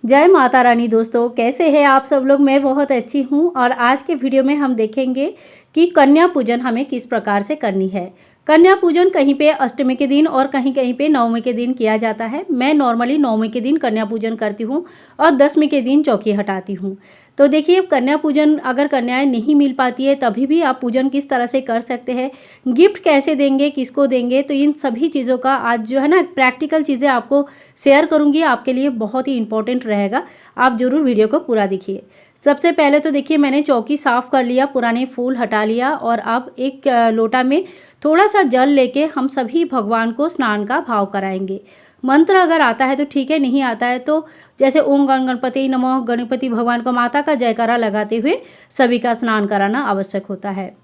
जय माता रानी दोस्तों, कैसे हैं आप सब लोग। मैं बहुत अच्छी हूँ और आज के वीडियो में हम देखेंगे कि कन्या पूजन हमें किस प्रकार से करनी है। कन्या पूजन कहीं पे अष्टमी के दिन और कहीं कहीं पे नवमी के दिन किया जाता है। मैं नॉर्मली नवमी के दिन कन्या पूजन करती हूँ और दसवीं के दिन चौकी हटाती हूँ। तो देखिए, कन्या पूजन अगर कन्याएं नहीं मिल पाती है तभी भी आप पूजन किस तरह से कर सकते हैं, गिफ्ट कैसे देंगे, किसको देंगे, तो इन सभी चीज़ों का आज जो है ना प्रैक्टिकल चीज़ें आपको शेयर करूँगी। आपके लिए बहुत ही इंपॉर्टेंट रहेगा, आप ज़रूर वीडियो को पूरा देखिए। सबसे पहले तो देखिए, मैंने चौकी साफ़ कर लिया, पुराने फूल हटा लिया और अब एक लोटा में थोड़ा सा जल लेके हम सभी भगवान को स्नान का भाव कराएंगे। मंत्र अगर आता है तो ठीक है, नहीं आता है तो जैसे ओम गण गणपति नमः, गणपति भगवान को माता का जयकारा लगाते हुए सभी का स्नान कराना आवश्यक होता है।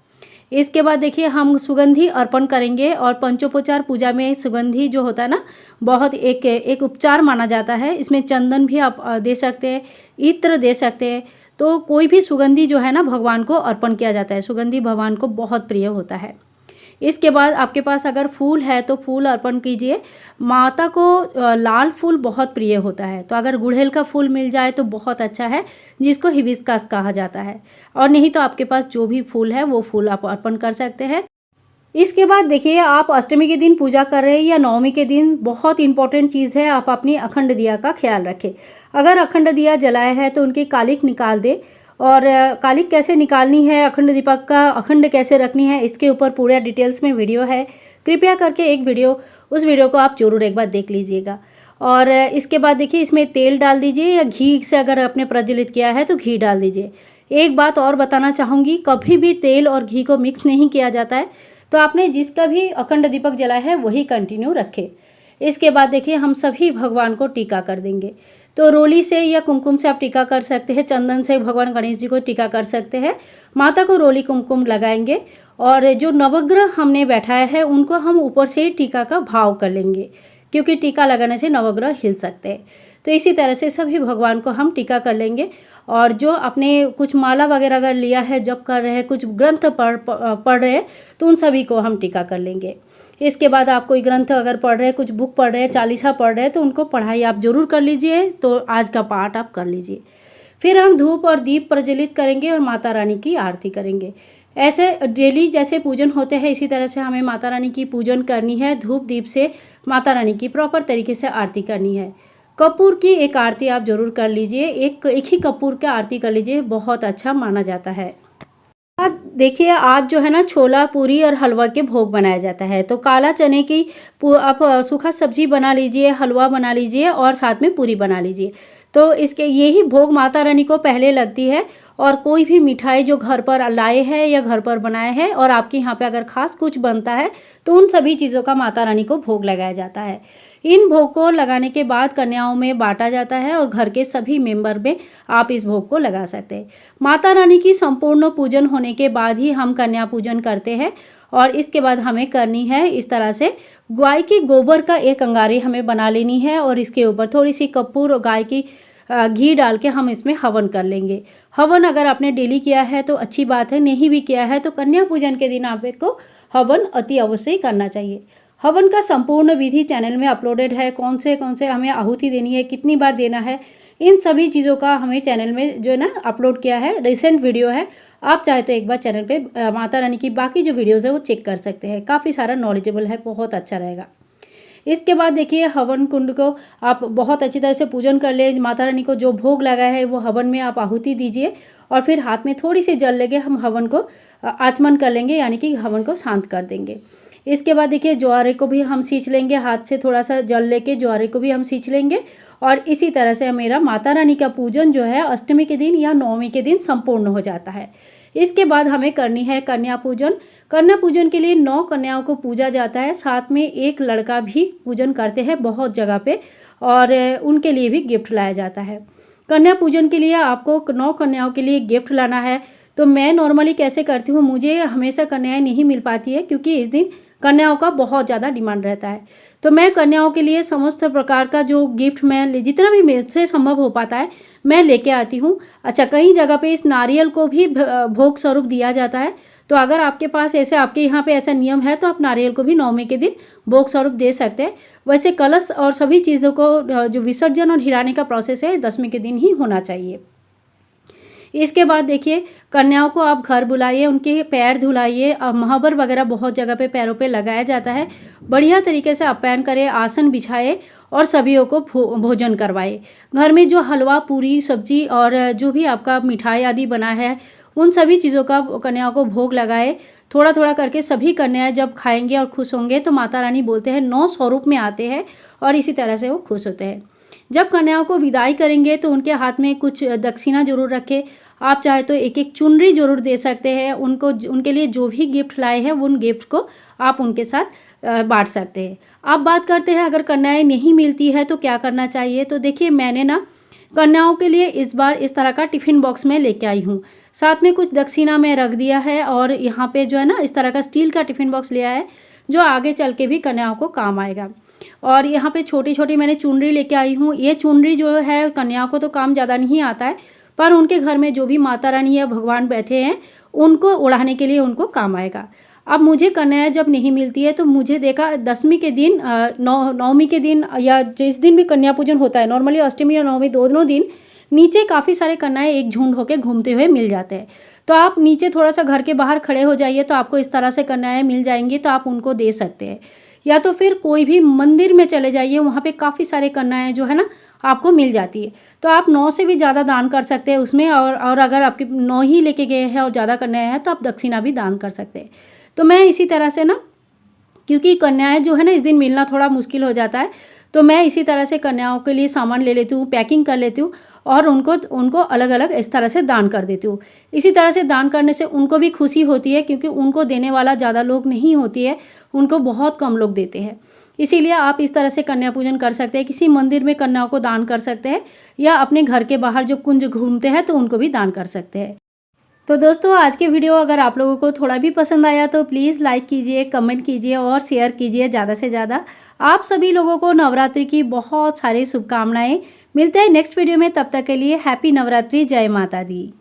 इसके बाद देखिए, हम सुगंधी अर्पण करेंगे और पंचोपचार पूजा में सुगंधी जो होता है ना, बहुत एक उपचार माना जाता है। इसमें चंदन भी आप दे सकते हैं, इत्र दे सकते हैं। तो कोई भी सुगंधी जो है ना भगवान को अर्पण किया जाता है। सुगंधी भगवान को बहुत प्रिय होता है। इसके बाद आपके पास अगर फूल है तो फूल अर्पण कीजिए। माता को लाल फूल बहुत प्रिय होता है, तो अगर गुड़हल का फूल मिल जाए तो बहुत अच्छा है, जिसको हिबिस्कस कहा जाता है। और नहीं तो आपके पास जो भी फूल है वो फूल आप अर्पण कर सकते हैं। इसके बाद देखिए, आप अष्टमी के दिन पूजा कर रहे हैं या नवमी के दिन, बहुत इंपॉर्टेंट चीज़ है, आप अपनी अखंड दिया का ख्याल रखें। अगर अखंड दिया जलाया है तो उनकी कालिक निकाल दे। और कालिक कैसे निकालनी है, अखंड दीपक का अखंड कैसे रखनी है, इसके ऊपर पूरा डिटेल्स में वीडियो है। कृपया करके उस वीडियो को आप जरूर एक बार देख लीजिएगा। और इसके बाद देखिए, इसमें तेल डाल दीजिए या घी से अगर आपने प्रज्वलित किया है तो घी डाल दीजिए। एक बात और बताना चाहूँगी, कभी भी तेल और घी को मिक्स नहीं किया जाता है, तो आपने जिसका भी अखंड दीपक जलाया है वही कंटिन्यू रखे। इसके बाद देखिए, हम सभी भगवान को टीका कर देंगे। तो रोली से या कुमकुम से आप टीका कर सकते हैं, चंदन से भगवान गणेश जी को टीका कर सकते हैं। माता को रोली कुमकुम लगाएंगे और जो नवग्रह हमने बैठाया है उनको हम ऊपर से ही टीका का भाव कर लेंगे, क्योंकि टीका लगाने से नवग्रह हिल सकते हैं। तो इसी तरह से सभी भगवान को हम टीका कर लेंगे। और जो आपने कुछ माला वगैरह अगर लिया है, जप कर रहे हैं, कुछ ग्रंथ पढ़ रहे हैं, तो उन सभी को हम टीका कर लेंगे। इसके बाद आप कोई ग्रंथ अगर पढ़ रहे हैं, कुछ बुक पढ़ रहे हैं, चालीसा पढ़ रहे हैं, तो उनको पढ़ाई आप जरूर कर लीजिए। तो आज का पाठ आप कर लीजिए। फिर हम धूप और दीप प्रज्वलित करेंगे और माता रानी की आरती करेंगे। ऐसे डेली जैसे पूजन होते हैं, इसी तरह से हमें माता रानी की पूजन करनी है। धूप दीप से माता रानी की प्रॉपर तरीके से आरती करनी है। कपूर की एक आरती आप जरूर कर लीजिए, एक ही कपूर का आरती कर लीजिए, बहुत अच्छा माना जाता है। आज देखिए, आज जो है ना छोला पूरी और हलवा के भोग बनाया जाता है। तो काला चने की आप सूखा सब्जी बना लीजिए, हलवा बना लीजिए और साथ में पूरी बना लीजिए। तो इसके यही भोग माता रानी को पहले लगती है। और कोई भी मिठाई जो घर पर लाए हैं या घर पर बनाए हैं और आपके यहाँ पे अगर खास कुछ बनता है तो उन सभी चीज़ों का माता रानी को भोग लगाया जाता है। इन भोग को लगाने के बाद कन्याओं में बांटा जाता है और घर के सभी मेंबर में आप इस भोग को लगा सकते हैं। माता रानी की संपूर्ण पूजन होने के बाद ही हम कन्या पूजन करते हैं। और इसके बाद हमें करनी है इस तरह से, गाय के गोबर का एक अंगारी हमें बना लेनी है और इसके ऊपर थोड़ी सी कपूर और गाय की घी डाल के हम इसमें हवन कर लेंगे। हवन अगर आपने डेली किया है तो अच्छी बात है, नहीं भी किया है तो कन्या पूजन के दिन आपको हवन अति अवश्य करना चाहिए। हवन का संपूर्ण विधि चैनल में अपलोडेड है। कौन से हमें आहुति देनी है, कितनी बार देना है, इन सभी चीज़ों का हमें चैनल में जो है ना अपलोड किया है, रिसेंट वीडियो है। आप चाहे तो एक बार चैनल पे माता रानी की बाकी जो वीडियोज़ है वो चेक कर सकते हैं, काफ़ी सारा नॉलेजेबल है, बहुत अच्छा रहेगा। इसके बाद देखिए, हवन कुंड को आप बहुत अच्छी तरह से पूजन कर ले। माता रानी को जो भोग लगा है वो हवन में आप आहुति दीजिए और फिर हाथ में थोड़ी सी जल लेके हम हवन को आचमन कर लेंगे, यानी कि हवन को शांत कर देंगे। इसके बाद देखिए, ज्वारे को भी हम सींच लेंगे, हाथ से थोड़ा सा जल लेके ज्वारे को भी हम सींच लेंगे। और इसी तरह से मेरा माता रानी का पूजन जो है अष्टमी के दिन या नवमी के दिन संपूर्ण हो जाता है। इसके बाद हमें करनी है कन्या पूजन। कन्या पूजन के लिए 9 कन्याओं को पूजा जाता है, साथ में एक लड़का भी पूजन करते हैं बहुत जगह पे, और उनके लिए भी गिफ्ट लाया जाता है। कन्या पूजन के लिए आपको 9 कन्याओं के लिए गिफ्ट लाना है। तो मैं नॉर्मली कैसे करती हूँ, मुझे हमेशा कन्याएं नहीं मिल पाती है क्योंकि इस दिन कन्याओं का बहुत ज़्यादा डिमांड रहता है। तो मैं कन्याओं के लिए समस्त प्रकार का जो गिफ्ट मैं जितना भी मेरे से संभव हो पाता है मैं लेके आती हूँ। अच्छा, कई जगह पे इस नारियल को भी भोग स्वरूप दिया जाता है, तो अगर आपके पास ऐसे आपके यहाँ पे ऐसा नियम है तो आप नारियल को भी नवमी के दिन भोग स्वरूप दे सकते हैं। वैसे कलश और सभी चीज़ों को जो विसर्जन और हिलाने का प्रोसेस है 10वीं के दिन ही होना चाहिए। इसके बाद देखिए, कन्याओं को आप घर बुलाइए, उनके पैर धुलाइए, महावर वगैरह बहुत जगह पे पैरों पे लगाया जाता है। बढ़िया तरीके से आप्यायन करें, आसन बिछाए और सभीयों को भोजन करवाए। घर में जो हलवा, पूरी, सब्जी और जो भी आपका मिठाई आदि बना है उन सभी चीज़ों का कन्याओं को भोग लगाए। थोड़ा थोड़ा करके सभी कन्याएं जब खाएंगे और खुश होंगे तो माता रानी बोलते हैं 9 स्वरूप में आते हैं और इसी तरह से वो खुश होते हैं। जब कन्याओं को विदाई करेंगे तो उनके हाथ में कुछ दक्षिणा जरूर रखें। आप चाहे तो एक एक चुनरी जरूर दे सकते हैं उनको, उनके लिए जो भी गिफ्ट लाए हैं उन गिफ्ट को आप उनके साथ बांट सकते हैं। अब बात करते हैं अगर कन्याएं नहीं मिलती है तो क्या करना चाहिए। तो देखिए, मैंने ना कन्याओं के लिए इस बार इस तरह का टिफ़िन बॉक्स में लेके आई हूँ। साथ में कुछ दक्षिणा में रख दिया है और यहाँ पे जो है ना इस तरह का स्टील का टिफ़िन बॉक्स लिया है जो आगे चल के भी कन्याओं को काम आएगा। और यहाँ पे छोटी छोटी मैंने चुनरी लेके आई हूँ। ये चुनरी जो है कन्याओं को तो काम ज़्यादा नहीं आता है, पर उनके घर में जो भी माता रानी या भगवान बैठे हैं उनको उड़ाने के लिए उनको काम आएगा। अब मुझे कन्याएं जब नहीं मिलती है तो मुझे देखा 10वीं के दिन, नवमी के दिन या जिस दिन भी कन्या पूजन होता है, नॉर्मली अष्टमी और नवमी दोनों दिन नीचे काफ़ी सारे कन्याएं एक झुंड होकर घूमते हुए मिल जाते हैं। तो आप नीचे थोड़ा सा घर के बाहर खड़े हो जाइए तो आपको इस तरह से कन्याएं मिल जाएंगी, तो आप उनको दे सकते हैं। या तो फिर कोई भी मंदिर में चले जाइए, वहाँ पे काफ़ी सारे कन्याएं जो है ना आपको मिल जाती है। तो आप 9 से भी ज़्यादा दान कर सकते हैं उसमें, और अगर आपके 9 ही लेके गए हैं और ज़्यादा कन्याएं हैं तो आप दक्षिणा भी दान कर सकते हैं। तो मैं इसी तरह से ना, क्योंकि कन्याएं जो है ना इस दिन मिलना थोड़ा मुश्किल हो जाता है, तो मैं इसी तरह से कन्याओं के लिए सामान ले लेती हूँ, पैकिंग कर लेती हूँ और उनको अलग अलग इस तरह से दान कर देती हूँ। इसी तरह से दान करने से उनको भी खुशी होती है, क्योंकि उनको देने वाला ज़्यादा लोग नहीं होती है, उनको बहुत कम लोग देते हैं। इसीलिए आप इस तरह से कन्या पूजन कर सकते हैं। किसी मंदिर में कन्याओं को दान कर सकते हैं या अपने घर के बाहर जो कुंज घूमते हैं तो उनको भी दान कर सकते हैं। तो दोस्तों, आज के वीडियो अगर आप लोगों को थोड़ा भी पसंद आया तो प्लीज़ लाइक कीजिए, कमेंट कीजिए और शेयर कीजिए ज़्यादा से ज़्यादा। आप सभी लोगों को नवरात्रि की बहुत सारी शुभकामनाएं। मिलते हैं नेक्स्ट वीडियो में, तब तक के लिए हैप्पी नवरात्रि, जय माता दी।